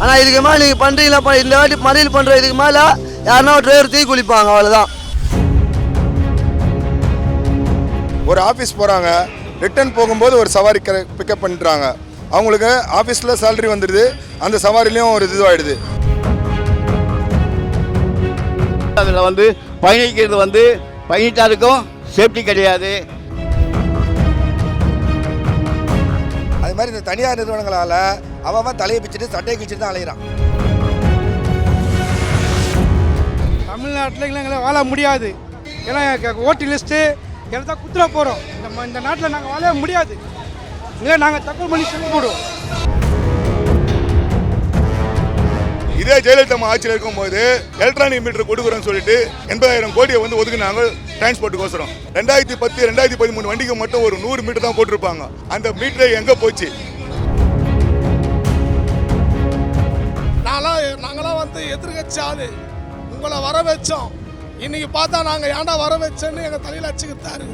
ஆனால் இதுக்கு மேலே நீங்கள் பண்ணுறீங்களா, இந்த வாட்டி மறியல் பண்ணுற இதுக்கு மேலே யாருன்னா ஒரு டிரைவர் தீ குளிப்பாங்க, அவ்வளோதான். ஒரு ஆஃபீஸ் போகிறாங்க, ரிட்டர்ன் போகும்போது ஒரு சவாரி பிக்கப் பண்ணுறாங்க. அவங்களுக்கு ஆஃபீஸில் சேலரி வந்துடுது, அந்த சவாரிலையும் ஒரு இதுவாகிடுது. அதில் வந்து பயணிக்கிறது வந்து பயணித்தாருக்கும் சேஃப்டி கிடையாது. அது மாதிரி இந்த தனியார் நிறுவனங்களால் அவன் தலையை பிச்சுட்டு சட்டையை கிழிச்சிட்டு தான் அலைகிறான். தமிழ்நாட்டில் எங்களை வாழ முடியாது. ஏன்னா ஓட்டு லிஸ்ட்டு எல்லாம் தான் குத்துற போகிறோம். இந்த நாட்டில் நாங்கள் வாழ முடியாது. இல்லை நாங்கள் தகவல் பண்ணி சொல்லி போடுவோம். இதே ஜெயலலிதா ஆட்சியில் இருக்கும்போது எலக்ட்ரானிக் மீட்டர் கொடுக்குறோன்னு சொல்லிட்டு 80,000 கோடியை வந்து ஒதுக்குனாங்க டிரான்ஸ்போர்ட்டுக்கோசரம். 2010, 2013 வண்டிக்கு மட்டும் ஒரு 100 மீட்டர் தான் போட்டிருப்பாங்க. அந்த மீட்டரை எங்கே போச்சு? நாங்களாம் வந்து எதிர்கட்சி ஆளு, உங்களை வர வச்சோம். இன்னைக்கு பார்த்தா நாங்கள் ஏன்டா வர வச்சோன்னு எங்கள் தலையில் அச்சுக்கிட்டாரு.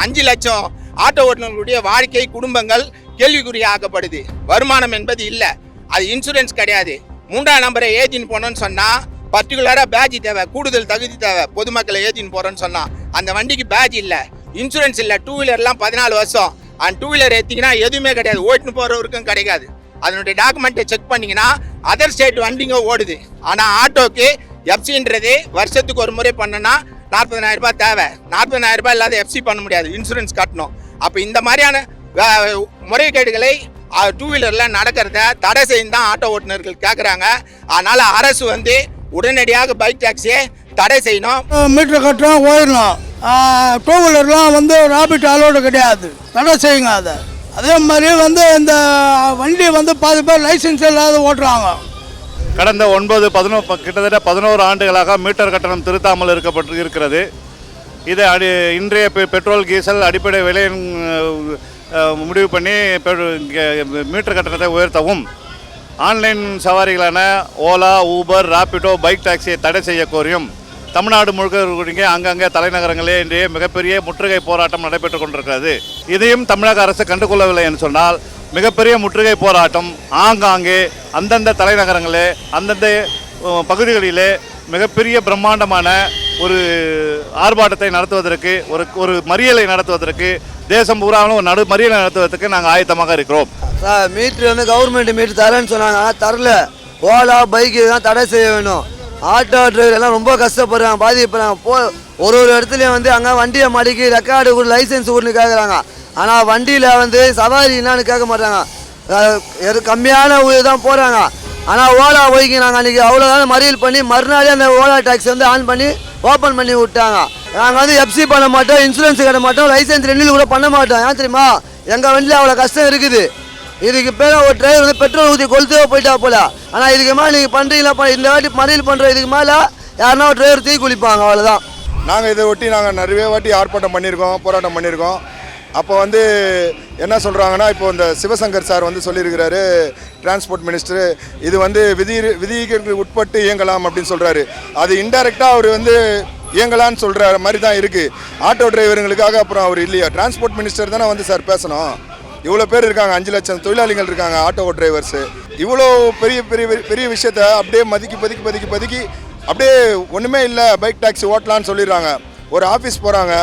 அஞ்சு லட்சம் ஆட்டோ ஓட்டுநர்களுடைய வாழ்க்கை குடும்பங்கள் கேள்விக்குறியாக்கப்படுது. வருமானம் என்பது இல்லை, அது இன்சூரன்ஸ் கிடையாது. 3ஆம் நம்பரை ஏற்றின்னு போனோன்னு சொன்னால் பர்டிகுலராக பேட்ச் தேவை, கூடுதல் தகுதி தேவை. பொதுமக்களை ஏற்றின்னு போகிறோன்னு சொன்னால் அந்த வண்டிக்கு பேட்ச் இல்லை, இன்சூரன்ஸ் இல்லை. 2 வீலர்லாம் 14 வருஷம். அந்த 2 வீலர் ஏற்றிங்கன்னா எதுவுமே கிடையாது, ஓட்டுன்னு போகிறவருக்கும் கிடைக்காது. அதனுடைய டாக்குமெண்ட்டை செக் பண்ணிங்கன்னா அதர் ஸ்டேட் வண்டிங்க ஓடுது. ஆனால் ஆட்டோக்கு எஃப்சின்றது வருஷத்துக்கு ஒரு முறை பண்ணனா 40,000 ரூபாய் தேவை. 40,000 ரூபாய் இல்லாத எஃப்சி பண்ண முடியாது, இன்சூரன்ஸ் கட்டணும். அப்போ இந்த மாதிரியான முறைகேடுகளை 2 வீலரில் நடக்கிறத தடை செய்யும் தான் ஆட்டோ ஓட்டுநர்கள் கேட்குறாங்க. அதனால் அரசு வந்து உடனடியாக பைக் டாக்ஸியை தடை செய்யணும். மீட்டர் கட்டுறோம், ஓயிடணும். 2 வீலர்லாம் வந்து ராபிட் அலோடு கிடையாது, தடை செய்யுங்க அதை. அதே மாதிரி வந்து இந்த வண்டி வந்து பாதி பேர் லைசன்ஸ் இல்லாத ஓட்டுறாங்க. கடந்த 11 கிட்டத்தட்ட 11 ஆண்டுகளாக மீட்டர் கட்டணம் திருத்தாமல் இருக்கிறது. இதை இன்றைய பெட்ரோல் டீசல் அடிப்படை விலை முடிவு பண்ணி மீட்டர் கட்டணத்தை உயர்த்தவும், ஆன்லைன் சவாரிகளான ஓலா, ஊபர், ராபிடோ, பைக் டாக்ஸியை தடை செய்ய கோரியும் தமிழ்நாடு முழுக்க அங்கங்கே தலைநகரங்களே இன்றைய மிகப்பெரிய முற்றுகை போராட்டம் நடைபெற்று கொண்டிருக்கிறது. இதையும் தமிழக அரசு கண்டுகொள்ளவில்லை என்று சொன்னால் மிகப்பெரிய முற்றுகை போராட்டம் ஆங்காங்கே அந்தந்த தலைநகரங்களே அந்தந்த பகுதிகளிலே மிகப்பெரிய பிரம்மாண்டமான ஒரு ஆர்ப்பாட்டத்தை நடத்துவதற்கு, ஒரு மறியலை நடத்துவதற்கு, தேசம் பூராவும் ஒரு மறியலை நடத்துவதற்கு நாங்கள் ஆயத்தமாக இருக்கிறோம். சார், மீட்ரு வந்து கவர்மெண்ட் மீட்ரு தரேன்னு சொன்னாங்க, தரல. ஓலா, பைக்கு தான் தடை செய்ய வேணும். ஆட்டோ டிரைவர் எல்லாம் ரொம்ப கஷ்டப்படுறாங்க, பாதிப்படுறாங்க. ஒரு இடத்துலையும் வந்து அங்கே வண்டியை மடிக்கி ரெக்கார்டு லைசன்ஸ் ஊர்னு கேட்குறாங்க. ஆனால் வண்டியில் வந்து சவாரி என்னான்னு கேட்க மாட்டாங்க, கம்மியான ஊர் தான் போகிறாங்க. ஆனால் ஓலா பைக்கு நாங்கள் அன்றைக்கி அவ்வளோதான் மறியல் பண்ணி மறுநாளே அந்த ஓலா டாக்ஸி வந்து ஆன் பண்ணி ஓப்பன் பண்ணி விட்டாங்க. நாங்கள் வந்து எஃப்சி பண்ண மாட்டோம், இன்சூரன்ஸ் கட்ட மாட்டோம், லைசன்ஸ் ரெண்டில் கூட பண்ண மாட்டோம். ஏன் தெரியுமா? எங்கள் வண்டியில் அவ்வளோ கஷ்டம் இருக்குது. இதுக்கு பேர் ஒரு டிரைவர் வந்து பெட்ரோல் ஊற்றி கொளுத்தே போயிட்டா போல. ஆனால் இதுக்கு மேலே நீங்கள் பண்ணுறீங்களா, இந்த வாட்டி மறியல் பண்ணுற இதுக்கு மேலே யாருன்னா ஒரு டிரைவர் தீ குளிப்பாங்க, அவ்வளோதான். நாங்கள் இதை ஒட்டி நாங்கள் நிறைய வாட்டி ஆர்ப்பாட்டம் பண்ணியிருக்கோம், போராட்டம் பண்ணியிருக்கோம். அப்போ வந்து என்ன சொல்கிறாங்கன்னா, இப்போ இந்த சிவசங்கர் சார் வந்து சொல்லியிருக்கிறாரு, டிரான்ஸ்போர்ட் மினிஸ்டர், இது வந்து விதிகளுக்கு உட்பட்டு இயங்கலாம் அப்படின்னு சொல்கிறாரு. அது இன்டைரக்டாக அவர் வந்து இயங்கலான்னு சொல்கிற மாதிரி தான் இருக்குது. ஆட்டோ டிரைவருங்களுக்காக அப்புறம் அவர் இல்லையா? டிரான்ஸ்போர்ட் மினிஸ்டர் தானே வந்து சார் பேசணும். இவ்வளோ பேர் இருக்காங்க, 5 லட்சம் தொழிலாளிகள் இருக்காங்க, ஆட்டோ டிரைவர்ஸு. இவ்வளோ பெரிய பெரிய பெரிய விஷயத்த அப்படியே பதுக்கி அப்படியே ஒன்றுமே இல்லை, பைக் டாக்ஸி ஓட்டலான்னு சொல்லிடுறாங்க. ஒரு ஆஃபீஸ் போகிறாங்க,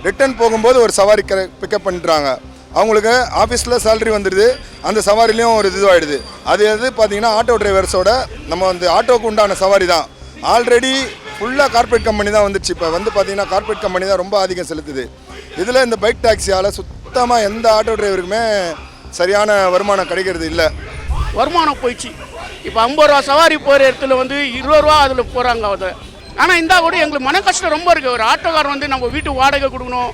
ரிட்டர்ன் போகும்போது ஒரு சவாரி பிக்கப் பண்ணுறாங்க. அவங்களுக்கு ஆஃபீஸில் சேலரி வந்துடுது, அந்த சவாரிலையும் ஒரு இதுவாகிடுது. அது பார்த்தீங்கன்னா ஆட்டோ டிரைவர்ஸோட நம்ம வந்து ஆட்டோவுக்கு உண்டான சவாரி தான். ஆல்ரெடி ஃபுல்லாக கார்பரேட் கம்பெனி தான் வந்துடுச்சு. இப்போ வந்து பார்த்தீங்கன்னா கார்பரேட் கம்பெனி தான் ரொம்ப ஆதிக்கம் செலுத்துது. இதில் இந்த பைக் டாக்ஸியால் சுத்தமாக எந்த ஆட்டோ டிரைவருக்குமே சரியான வருமானம் கிடைக்கிறது இல்லை. வருமானம் போயிடுச்சு. இப்போ 50 ரூபா சவாரி போகிற இடத்துல வந்து 20 ரூபா அதில் போகிறாங்க அதை. ஆனால் இந்த கூட எங்களுக்கு மன கஷ்டம் ரொம்ப இருக்குது. ஒரு ஆட்டோக்கார் வந்து நம்ம வீட்டு வாடகை கொடுக்கணும்,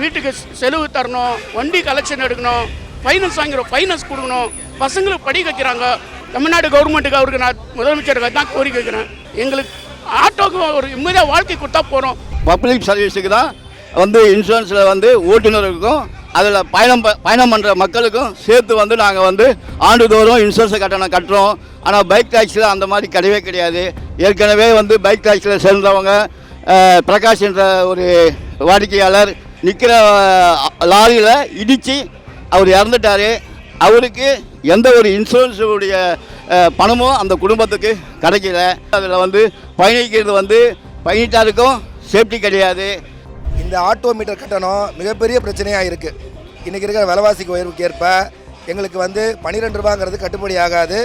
வீட்டுக்கு செலவு தரணும், வண்டி கலெக்ஷன் எடுக்கணும், ஃபைனான்ஸ் வாங்கிறோம், ஃபைனான்ஸ் கொடுக்கணும், பசங்களுக்கு படிக்க வைக்கிறாங்க. தமிழ்நாடு கவர்மெண்ட்டுக்கு அவருக்கு நான் முதலமைச்சருக்கு தான் கோரிக்கை வைக்கிறேன். எங்களுக்கு ஆட்டோக்கு ஒரு இம்மிடியாக வாழ்க்கை கொடுத்தா போகிறோம். பப்ளிக் சர்வீஸுக்கு தான் வந்து இன்சூரன்ஸில் வந்து ஓட்டுநருக்கும் அதில் பயணம் பண்ணுற மக்களுக்கும் சேர்த்து வந்து நாங்கள் வந்து ஆண்டுதோறும் இன்சூரன்ஸ் கட்டணம் கட்டுறோம். ஆனால் பைக் டாக்ஸியில் அந்த மாதிரி கிடையவே கிடையாது. ஏற்கனவே வந்து பைக் டாக்ஸியில் சேர்ந்தவங்க பிரகாஷ் என்ற ஒரு வாடிக்கையாளர் நிற்கிற லாரியில் இடித்து அவர் இறந்துட்டார். அவருக்கு எந்த ஒரு இன்சூரன்ஸுடைய பணமும் அந்த குடும்பத்துக்கு கிடைக்கல. அதில் வந்து பயணிக்கிறது வந்து பயணிட்டாருக்கும் சேஃப்டி கிடையாது. இந்த ஆட்டோ மீட்டர் கட்டணம் மிகப்பெரிய பிரச்சனையாக இருக்குது. இன்றைக்கி இருக்கிற விலைவாசிக்கு உயர்வுக்கு ஏற்ப எங்களுக்கு வந்து 12 ரூபாங்கிறது கட்டுப்படி ஆகாது.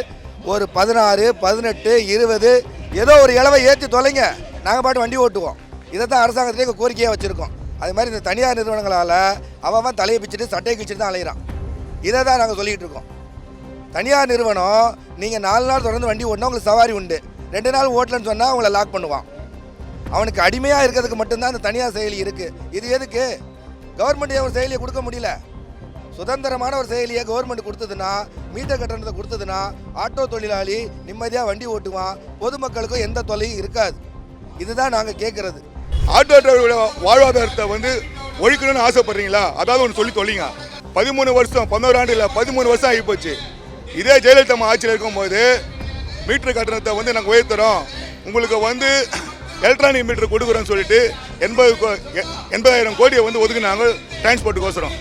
ஒரு 16, 18, 20 ஏதோ ஒரு இளவை ஏற்றி தொலைங்க, நாங்கள் பாட்டு வண்டி ஓட்டுவோம். இதை தான் அரசாங்கத்திலே கோரிக்கையாக வச்சுருக்கோம். அது மாதிரி இந்த தனியார் நிறுவனங்களால் அவன் தலையை பிச்சுட்டு சட்டையை கிழிச்சிட்டு தான் அலைகிறான். இதை தான் நாங்கள் சொல்லிகிட்டு இருக்கோம். தனியார் நிறுவனம் நீங்கள் 4 நாள் தொடர்ந்து வண்டி ஓட்டினா உங்களுக்கு சவாரி உண்டு, 2 நாள் ஓட்டலன்னு சொன்னால் அவங்கள லாக் பண்ணுவான். அவனுக்கு அடிமையாக இருக்கிறதுக்கு மட்டும்தான் இந்த தனியார் செயலி இருக்குது. இது எதுக்கு? கவர்மெண்ட் ஒரு செயலியை கொடுக்க முடியல. சுதந்திரமான ஒரு செயலியை கவர்மெண்ட் கொடுத்ததுன்னா, மீட்டர் கட்டணத்தை கொடுத்ததுன்னா ஆட்டோ தொழிலாளி நிம்மதியாக வண்டி ஓட்டுவான், பொதுமக்களுக்கும் எந்த தொல்லையும் இருக்காது. இதுதான் நாங்கள் கேட்குறது. ஆட்டோ டிரைவரோட வாழ்வாதாரத்தை வந்து ஒழிக்கணும்னு ஆசைப்படுறீங்களா? அதாவது ஒன்று சொல்லி தொல்லிங்க. 13 வருஷம் 11 ஆண்டு இல்லை 13 வருஷம் ஆகி போச்சு. இதே ஜெயலலிதா ஆட்சியில் இருக்கும்போது மீட்டர் கட்டணத்தை வந்து நாங்கள் உயர்த்துறோம், உங்களுக்கு வந்து எலக்ட்ரானிக் மீட்டர் கொடுக்குறோன்னு சொல்லிட்டு 80,000 கோடியை வந்து ஒதுக்குனாங்க டிரான்ஸ்போர்ட்டுக்கோசரம்.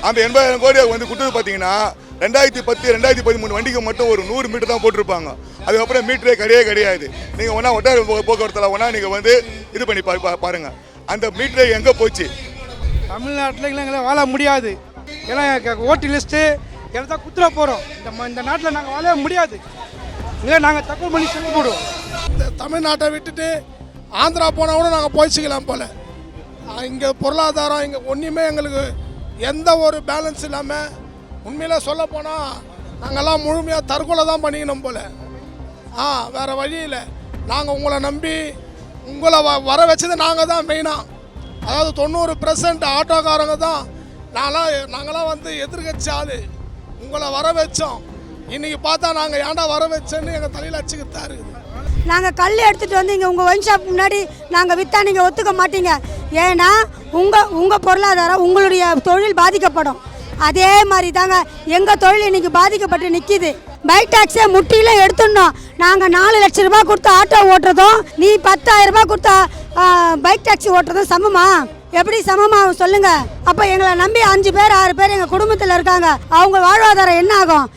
அந்த 80,000 கோடியை வந்து கொடுத்தது பார்த்தீங்கன்னா 2010, 2013 வண்டிக்கு மட்டும் ஒரு 100 மீட்டர் தான் போட்டிருப்பாங்க. அதுக்கப்புறம் மீட்டரே கிடையாது. நீங்கள் ஒன்றா ஒட்டார போக்குவரத்தில் ஒன்றா நீங்கள் வந்து இது பண்ணி பாருங்கள், அந்த மீட்டரே எங்கே போச்சு? தமிழ்நாட்டில் எங்களை வாழ முடியாது. ஏன்னா ஓட்டு லிஸ்ட்டு எல்லாம் தான் குத்துற போகிறோம். இந்த நாட்டில் நாங்கள் வாழ முடியாது. இல்லை நாங்கள் தகவல் பண்ணி சொல்ல போடுவோம். இந்த தமிழ்நாட்டை விட்டுட்டு ஆந்திரா போனால் கூட நாங்கள் போய்ச்சிக்கலாம் போல். இங்கே பொருளாதாரம் இங்கே ஒன்றுமே எங்களுக்கு எந்த ஒரு பேலன்ஸ் இல்லாமல், உண்மையில் சொல்ல போனால் நாங்கள்லாம் முழுமையாக தற்கொலை தான் பண்ணிக்கணும் போல். வேறு வழி இல்லை. நாங்கள் உங்களை நம்பி உங்களை வர வச்சது நாங்கள் தான் மெயினாக. அதாவது 90% ஆட்டோக்காரங்க தான். நாங்களாம் வந்து எதிர்கட்சி ஆள், உங்களை வர வச்சோம். இன்றைக்கி பார்த்தா நாங்கள் ஏன்டா வர வச்சோன்னு எங்கள் தலையில் அச்சுக்கிட்டு இருக்குது. நாங்கள் கல் எடுத்துகிட்டு வந்து இங்கே உங்கள் ஒயின் ஷாப் முன்னாடி நாங்கள் விற்றா நீங்கள் ஒத்துக்க மாட்டீங்க. ஏன்னா உங்கள் பொருளாதாரம், உங்களுடைய தொழில் பாதிக்கப்படும். அதே மாதிரி தாங்க எங்கள் தொழில் இன்றைக்கி பாதிக்கப்பட்டு நிற்கிது. பைக் டாக்ஸியை முட்டியில் எடுத்துடணும். நாங்கள் 4 லட்சம் ரூபாய் கொடுத்து ஆட்டோ ஓட்டுறதும், நீ 10,000 ரூபாய் கொடுத்தா பைக் டாக்ஸி ஓட்டுறதும் சமமா? எப்படி சமமாகும் சொல்லுங்கள்? அப்போ எங்களை நம்பி 5 பேர் 6 பேர் எங்கள் குடும்பத்தில் இருக்காங்க. அவங்க வாழ்வாதாரம் என்ன ஆகும்?